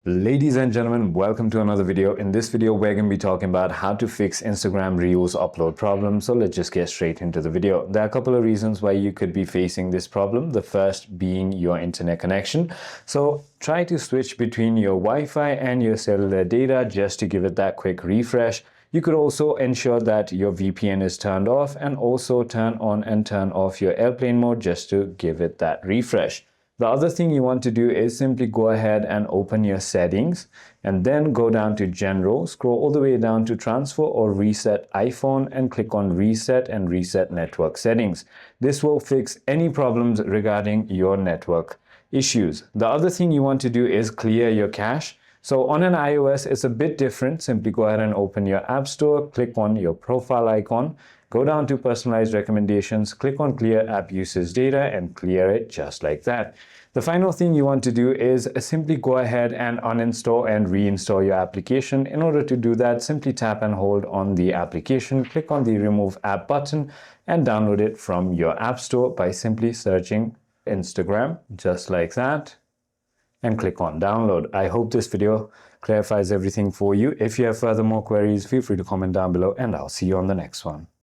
Ladies and gentlemen, welcome to another video. In this video, we're going to be talking about how to fix Instagram Reels upload problem. So let's just get straight into the video. There are a couple of reasons why you could be facing this problem. The first being your internet connection. So try to switch between your Wi-Fi and your cellular data just to give it that quick refresh. You could also ensure that your VPN is turned off and also turn on and turn off your airplane mode just to give it that refresh. The other thing you want to do is simply go ahead and open your settings and then go down to General, scroll all the way down to Transfer or Reset iPhone and click on Reset and Reset Network Settings. This will fix any problems regarding your network issues. The other thing you want to do is clear your cache. So on an iOS, it's a bit different. Simply go ahead and open your App Store, click on your profile icon, go down to Personalized Recommendations, click on Clear App Usage Data and clear it just like that. The final thing you want to do is simply go ahead and uninstall and reinstall your application. In order to do that, simply tap and hold on the application, click on the Remove App button and download it from your App Store by simply searching Instagram, just like that, and click on download. I hope this video clarifies everything for you. If you have further more queries, feel free to comment down below and I'll see you on the next one.